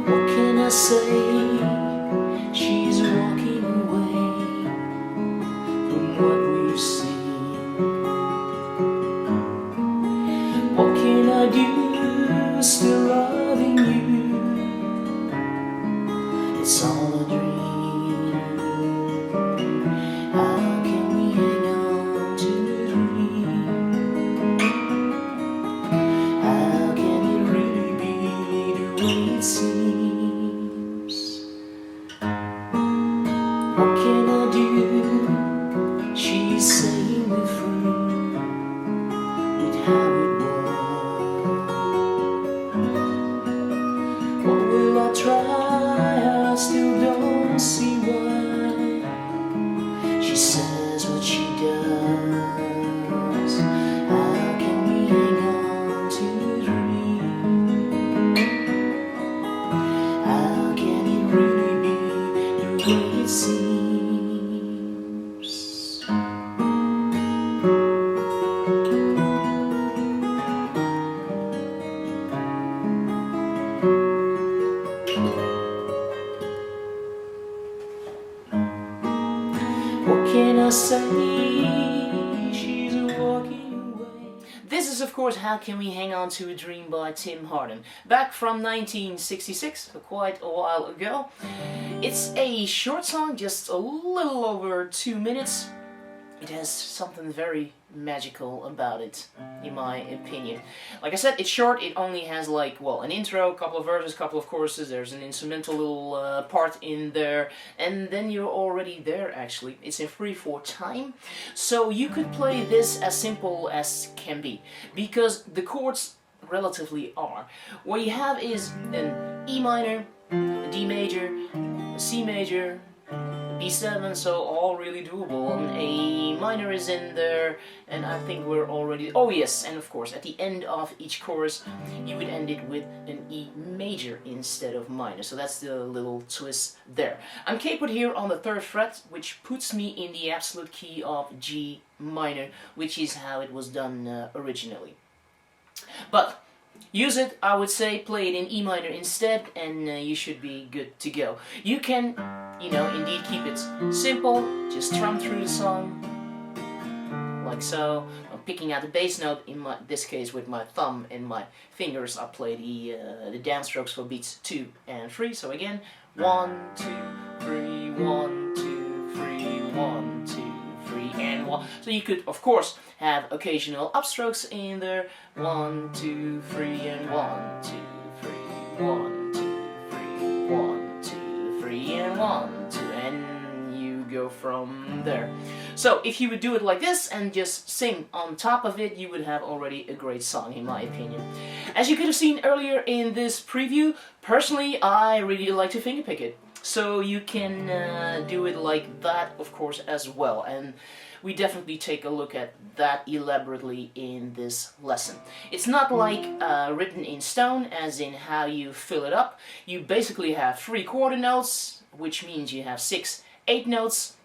What can I say? She's walking away from what we've seen. What can I do? Still loving you. It's all a dream. How can we hang on to a dream? How can it really be the way it seems? What can I do? She's saying we're through with how it was. What will I try? I still don't see why she says what she does. How can we hang on to a dream? How can it really be the way it seems? What can I say? She's walking away. This is of course How Can We Hang On To A Dream by Tim Hardin, back from 1966, quite a while ago. It's a short song, just a little over 2 minutes. It has something very magical about it, in my opinion. Like I said, it's short. It only has like, well, an intro, a couple of verses, a couple of choruses. There's an instrumental little part in there, and then you're already there. Actually, it's in 3/4 time, so you could play this as simple as can be, because the chords relatively are. What you have is an E minor, a D major, a C major, B7, so all really doable. And A minor is in there, and I think we're already... Oh yes, and of course at the end of each chorus you would end it with an E major instead of minor, so that's the little twist there. I'm capoed here on the 3rd fret, which puts me in the absolute key of G minor, which is how it was done originally. But use it, I would say, play it in E minor instead, and you should be good to go. You can, you know, indeed keep it simple, just strum through the song, like so. I'm picking out the bass note, in this case with my thumb and my fingers. I play the downstrokes for beats 2 and 3, so again, 1, 2, 3, 1, 2, 3, 1, 2, 3, and 1. So you could, of course, have occasional upstrokes in there. 1, 2, 3, and 1, 2, 3, 1, 2, 3, 1, 2, 3, and 1, 2, and you go from there. So if you would do it like this and just sing on top of it, you would have already a great song, in my opinion. As you could have seen earlier in this preview, personally I really like to fingerpick it. So you can do it like that, of course, as well. And we definitely take a look at that elaborately in this lesson. It's not like written in stone, as in how you fill it up. You basically have 3 quarter notes, which means you have 6 8 notes,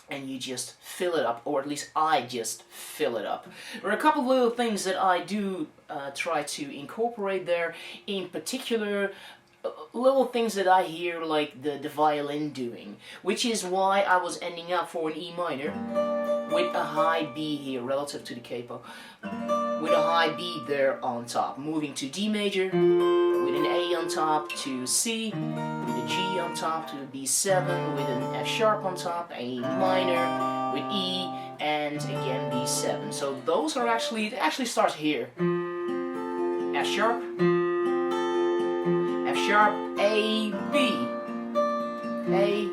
and you just fill it up, or at least I just fill it up. There are a couple of little things that I do try to incorporate there, in particular little things that I hear like the violin doing, which is why I was ending up for an E minor with a high B here relative to the capo, with a high B there on top, moving to D major, with an A on top, to C, with a G on top, to a B7, with an F sharp on top, A minor, with E, and again B7. So those are actually, it actually starts here. F sharp, F sharp, A, B, A,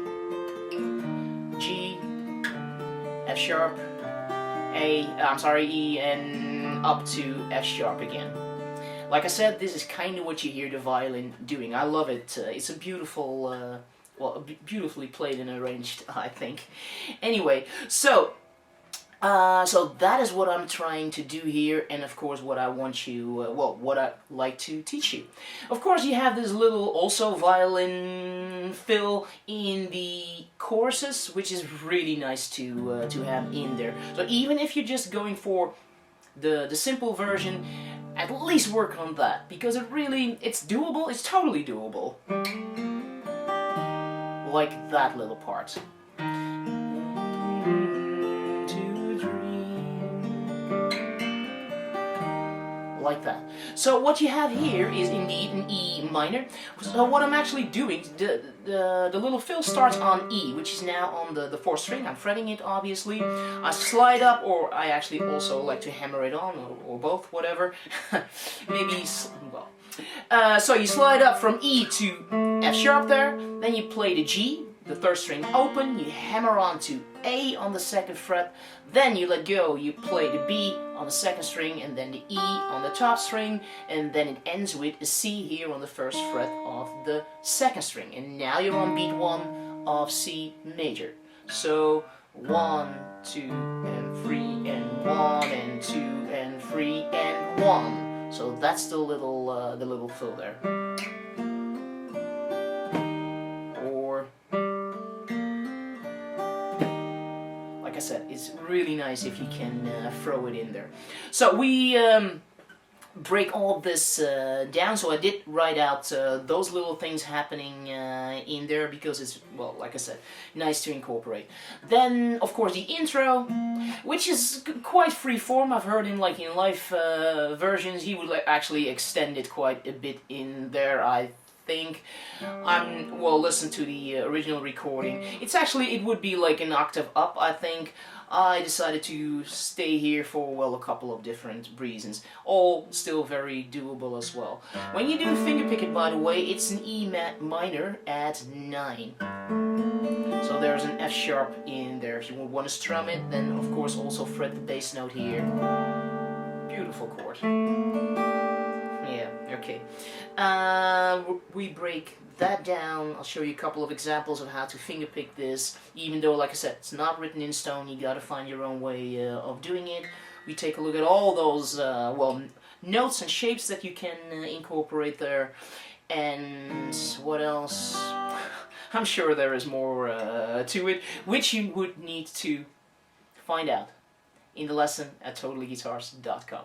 G, F sharp, E, and up to F sharp again. Like I said, this is kind of what you hear the violin doing. I love it. It's a beautiful, well, beautifully played and arranged, I think. Anyway, so So that is what I'm trying to do here, and of course what I want you, well, what I like to teach you. Of course you have this little also violin fill in the choruses, which is really nice to have in there. So even if you're just going for the simple version, at least work on that, because it's doable, it's totally doable. Like that little part. Like that. So what you have here is indeed an E minor. So what I'm actually doing, the little fill starts on E, which is now on the 4th string. I'm fretting it, obviously. I slide up, or I actually also like to hammer it on, or both, whatever. Maybe, well. So you slide up from E to F sharp there, then you play the G, the 3rd string open, you hammer on to A on the 2nd fret, then you let go, you play the B on the 2nd string, and then the E on the top string, and then it ends with a C here on the 1st fret of the 2nd string. And now you're on beat 1 of C major. So 1, 2, and 3, and 1, and 2, and 3, and 1. So that's the little fill there. Like I said, it's really nice if you can throw it in there. So we break all this down, so I did write out those little things happening in there, because it's, well, like I said, nice to incorporate. Then of course the intro, which is quite free form. I've heard in live versions he would actually extend it quite a bit in there, I think. Well, listen to the original recording. It would be like an octave up, I think. I decided to stay here for, well, a couple of different reasons. All still very doable as well. When you do fingerpick it, by the way, it's an E minor at 9. So there's an F sharp in there. If you want to strum it, then of course also fret the bass note here. Beautiful chord. Yeah, okay. We break that down. I'll show you a couple of examples of how to fingerpick this, even though, like I said, it's not written in stone. You gotta find your own way of doing it. We take a look at all those well, notes and shapes that you can incorporate there. And what else? I'm sure there is more to it, which you would need to find out in the lesson at totallyguitars.com.